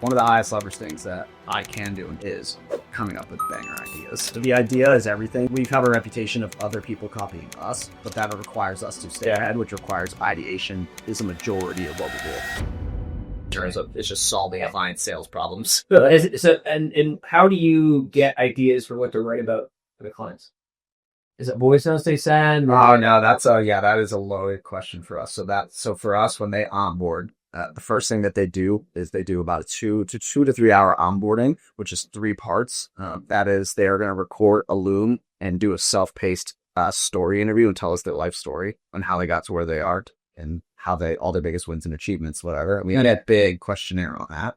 One of the highest leverage things that I can do is coming up with banger ideas. The idea is everything. We have a reputation of other people copying us, but that requires us to stay ahead, which requires ideation is a majority of what we do. In terms of it's just solving client sales problems. And how do you get ideas for what to write about for the clients? Is it voice notes they send? Oh no, that is a loaded question for us. So for us, when they onboard, the first thing that they do is they do about a 2 to 3 hour onboarding, which is 3 parts. That is, they are going to record a Loom and do a self-paced story interview and tell us their life story on how they got to where they are and how all their biggest wins and achievements, whatever. And we had a big questionnaire on that.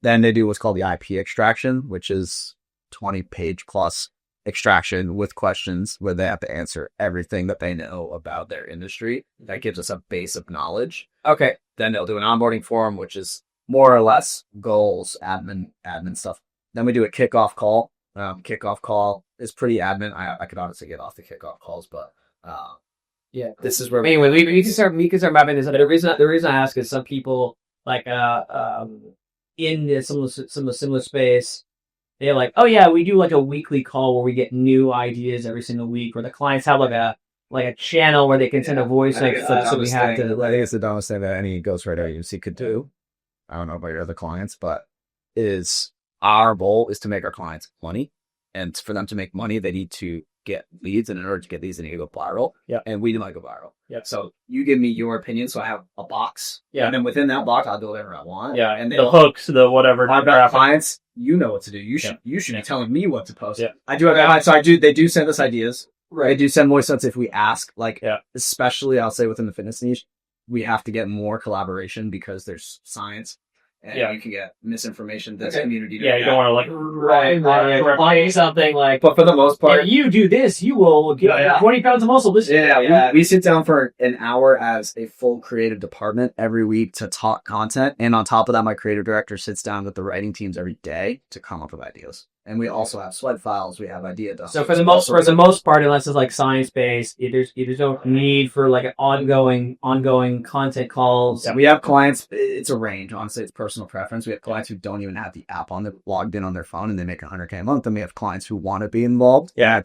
Then they do what's called the IP extraction, which is 20-page plus extraction with questions where they have to answer everything that they know about their industry. That gives us a base of knowledge. Okay. Then they'll do an onboarding form, which is more or less goals, admin stuff. Then we do a kickoff call. Kickoff call is pretty admin. I could honestly get off the kickoff calls, but yeah, this is where anyway we can start mapping this. The reason I ask is some people like in some of the similar space, they're like, oh yeah, we do like a weekly call where we get new ideas every single week, or the clients have like a channel where they can send a voice clip, so we have to. I think it's the dumbest thing that any ghostwriter agency could do. I don't know about your other clients, but our goal is to make our clients money, and for them to make money, they need to get leads, and in order to get these, they need to go viral. Yeah, and we do not go viral. Yeah. So you give me your opinion, so I have a box. Yeah, and then within that box, I'll do whatever I want. Yeah, and the hooks, the whatever. Our clients, you know what to do. You should be telling me what to post. Yeah. I do have clients, so they do send us ideas. Right. They do send voice notes if we ask. Especially I'll say within the fitness niche, we have to get more collaboration because there's science. And you can get misinformation that's community. Yeah, you don't want to reply something like. But for the most part, if you do this, you will get 20 pounds of muscle. We sit down for an hour as a full creative department every week to talk content, and on top of that, my creative director sits down with the writing teams every day to come up with ideas. And we also have sweat files. We have idea dust. So for the most part, unless it's like science based, there's no need for like an ongoing content calls. Yeah, we have clients. It's a range. Honestly, it's personal preference. We have clients who don't even have the app logged in on their phone, and they make $100K a month. And we have clients who want to be involved. Yeah,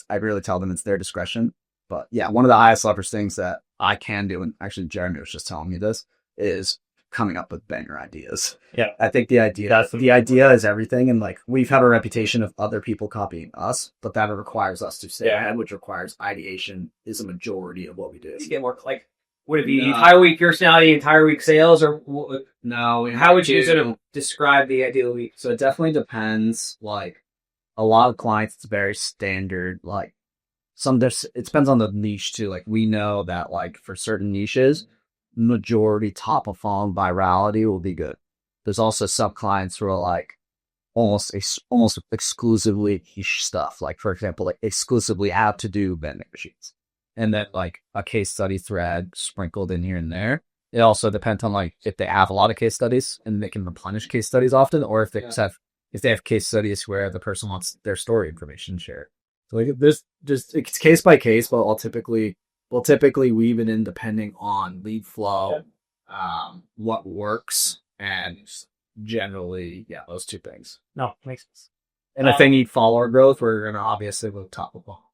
I really tell them it's their discretion. But yeah, one of the highest leverage things that I can do, and actually Jeremy was just telling me this, is coming up with banger ideas. Yeah. I think the idea is everything. And like, we've had a reputation of other people copying us, but that requires us to stay ahead, which requires ideation is a majority of what we do. To get more like, would it be entire week personality, entire week sales, or no? How would you sort of describe the ideal week? So it definitely depends. Like a lot of clients, it's very standard. Like it depends on the niche too. Like we know that like for certain niches, majority top of funnel virality will be good. There's also some clients who are like almost exclusively niche stuff. Like for example, like exclusively how to do vending machines, and then like a case study thread sprinkled in here and there. It also depends on like if they have a lot of case studies and they can replenish case studies often, or if they have case studies where the person wants their story information shared. So like it's case by case, but We'll typically weave it in depending on lead flow, what works, and generally, those two things. No, makes sense. And if they need follower growth, we're going to obviously go top of all.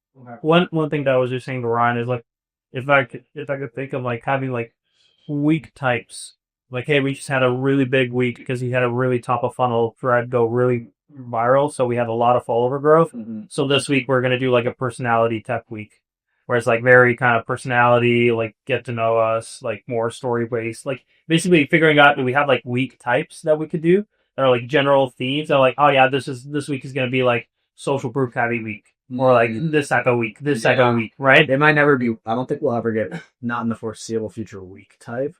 One thing that I was just saying to Ryan is like, if I could think of like having like week types, like, hey, we just had a really big week because he had a really top of funnel thread go really viral, so we had a lot of follower growth. Mm-hmm. So this week we're going to do like a personality tech week. Where it's like very kind of personality, like get to know us, like more story based, like basically figuring out that we have like week types that we could do that are like general themes. That are like, oh yeah, this week is gonna be like social proof heavy week, or like this type of week, right? It might never be. I don't think we'll ever get not in the foreseeable future week type,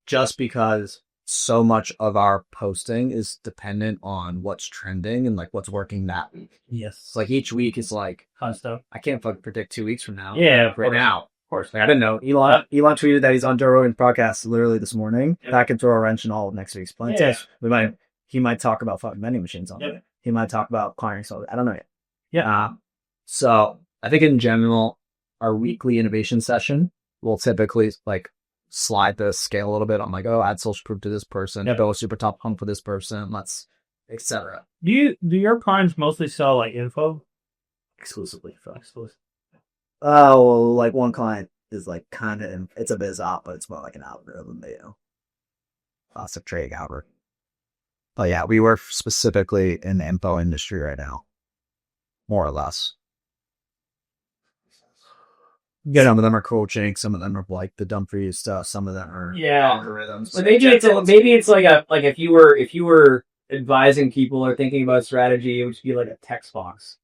just because so much of our posting is dependent on what's trending and like what's working that week. Yes. It's like each week is like fun stuff. I can't fucking predict 2 weeks from now. Yeah, right now. Of course. Like, I didn't know. Elon tweeted that he's on Joe Rogan's podcast literally this morning. Yeah. That can throw a wrench in all of next week's plans. Yeah. He might talk about fucking vending machines on it. He might talk about climbing. So I don't know yet. Yeah. So I think in general, our weekly innovation session will typically like slide the scale a little bit. I'm like, oh, add social proof to this person, Yep. go super top pump for this person, let's etc. Do your clients mostly sell like info? Exclusively. Exclusive. Oh, well, like one client is like kind of, it's a biz op, but it's more like an algorithm, classic trading algorithm. But yeah, we work specifically in the info industry right now, more or less. Some of them are coaching, some of them are like the Dumfries stuff, some of them are algorithms. But maybe it's like if you were advising people or thinking about strategy, it would be like a text box.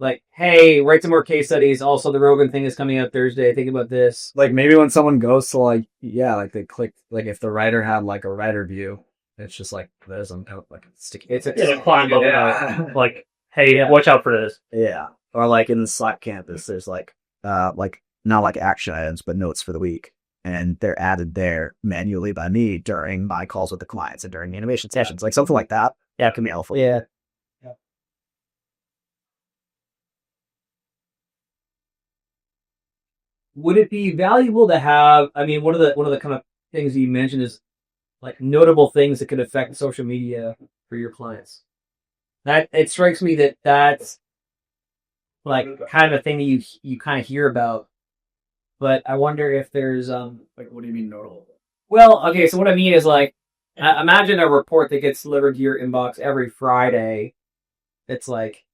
Like, hey, write some more case studies. Also, the Rogan thing is coming out Thursday. Think about this. Like maybe when someone goes to like, yeah, like they click, like if the writer had like a writer view, it's just like, there's a note, like sticky. It's a client bubble. Yeah. Like, hey, watch out for this. Yeah. Or like in the Slack campus, there's like not like action items, but notes for the week. And they're added there manually by me during my calls with the clients and during the innovation sessions. Like something like that. Yeah, it can be helpful. Yeah. Would it be valuable to have? I mean, one of the kind of things you mentioned is like notable things that could affect social media for your clients. That it strikes me that that's like kind of a thing that you kind of hear about, but I wonder if there's Like, what do you mean notable? Well, okay, so what I mean is like imagine a report that gets delivered to your inbox every Friday. It's like,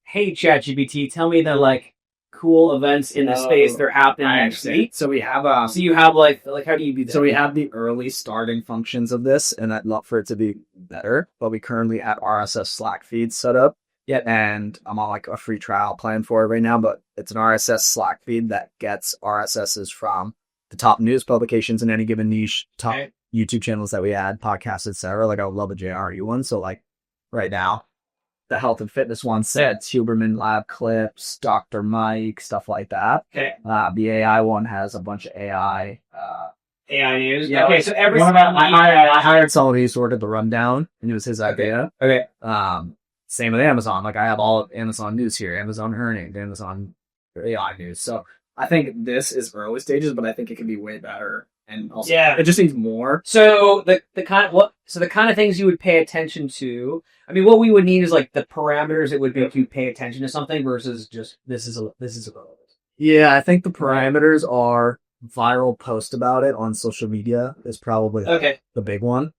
hey, ChatGPT, tell me the like cool events in the space that are happening next week. So we have So you have like how do you do that? So we have the early starting functions of this, and I'd love for it to be better, but we currently have RSS Slack feeds set up. Yeah, and I'm on like a free trial plan for it right now, but it's an RSS Slack feed that gets RSSs from the top news publications in any given niche, top YouTube channels that we add, podcasts, etc. Like I would love a JRE one. So like right now, the health and fitness one sets Huberman Lab clips, Dr. Mike, stuff like that. Okay. The AI one has a bunch of AI. AI news. Yeah. Okay, so every I hired someone who sorted the rundown, and it was his idea. Okay. Same with Amazon. Like I have all of Amazon news here, Amazon earnings, Amazon AI news. So I think this is early stages, but I think it can be way better. And also, it just needs more. So the kind of things you would pay attention to. I mean, what we would need is like the parameters it would be to pay attention to something versus just this is a Yeah, I think the parameters are viral post about it on social media is probably the big one.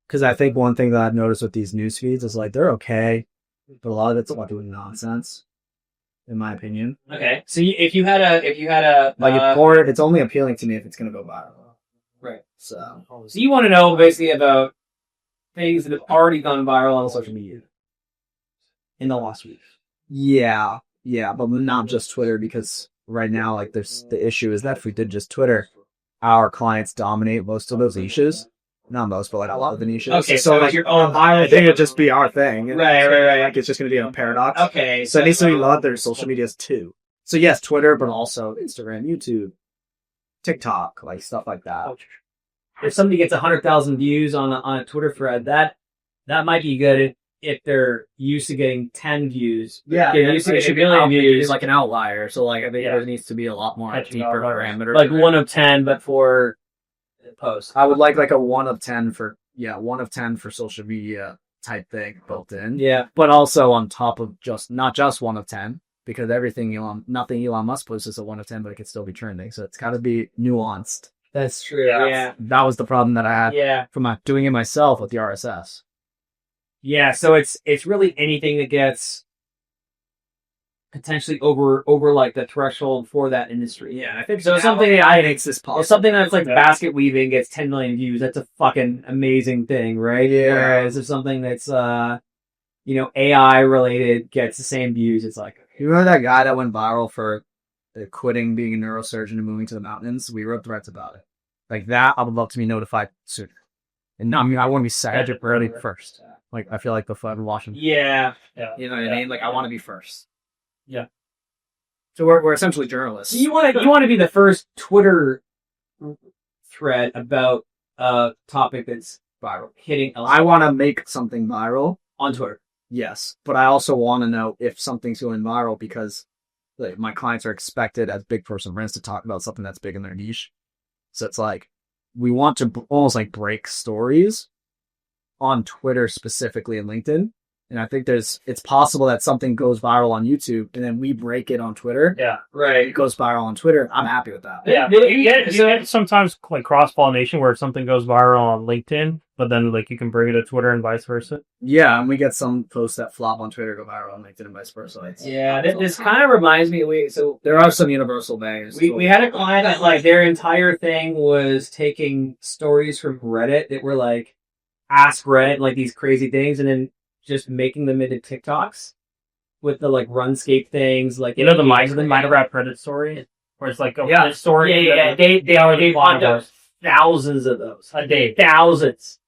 Because I think one thing that I've noticed with these news feeds is like they're okay, but a lot of it's about doing nonsense, in my opinion. Okay. So if you had a like it's only appealing to me if it's gonna go viral. Right. So you want to know basically about things that have already gone viral on social media in the last week. Yeah, but not just Twitter, because right now, like, there's the issue is that if we did just Twitter, our clients dominate most of those niches. Not most, but like a lot of the niches. Okay, so like your own I think it'd just be our thing. Right. Like it's just gonna be a paradox. Okay. So it needs to be other social medias too. So yes, Twitter, but also Instagram, YouTube, TikTok, like stuff like that. If somebody gets 100,000 views on a Twitter thread, that might be good if they're used to getting 10 views. Yeah, they're used to getting a million views. Like an outlier. So like I think there needs to be a lot more deeper parameters. Like 1 of 10, but for posts. I would like a 1 of 10 for 1 of 10 for social media type thing built in. Yeah, but also on top of not just 1 of 10, because nothing Elon Musk posts is a 1 of 10, but it could still be trending. So it's got to be nuanced. That's true. Yeah, that was the problem that I had. Yeah, from doing it myself with the RSS. Yeah, so it's really anything that gets potentially over like the threshold for that industry. Yeah, I think so. Something that makes this possible. Something that's like basket weaving gets 10 million views. That's a fucking amazing thing, right? Yeah. Whereas if something that's AI related gets the same views, it's like, you remember that guy that went viral for quitting being a neurosurgeon and moving to the mountains? We wrote threads about it. Like that, I would love to be notified sooner. And I mean, I want to be second early first. Like I feel like before I'm watching. Yeah. You know what I mean? Like I want to be first. Yeah. So we're essentially journalists. So you want to be the first Twitter thread about a topic that's viral, hitting. I want to make something viral on Twitter. Yes, but I also want to know if something's going viral because like my clients are expected as big person brands to talk about something that's big in their niche. So it's like we want to almost like break stories on Twitter specifically and LinkedIn. And I think it's possible that something goes viral on YouTube and then we break it on Twitter. Yeah. Right. It goes viral on Twitter. I'm happy with that. Yeah, you get sometimes like cross pollination where something goes viral on LinkedIn, but then like you can bring it to Twitter and vice versa. Yeah, and we get some posts that flop on Twitter, go viral on LinkedIn, and vice versa. This kind of reminds me. There are some universal bangers. We had a client that like their entire thing was taking stories from Reddit that were like ask Reddit like these crazy things, and then just making them into TikToks with the like RuneScape things, like You know the Minecraft Reddit story where it's like a story. They find out thousands of those a day. thousands.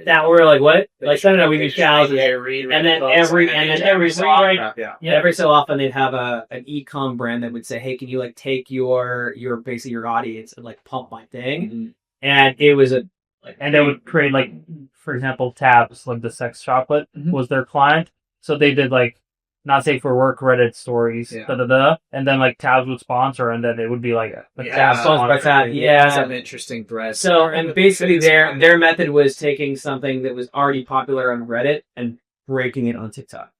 That were like what? Like I don't know, we do thousands, and then every so often they'd have an e-com brand that would say, "Hey, can you like take your basically your audience and like pump my thing?" Mm-hmm. And it was And they would create like, for example, Tabs, like the sex chocolate was their client. So they did like not safe for work Reddit stories, and then like Tabs would sponsor, and then it would be like Tabs by Tab. Some interesting threads. So and basically their method was taking something that was already popular on Reddit and breaking it on TikTok.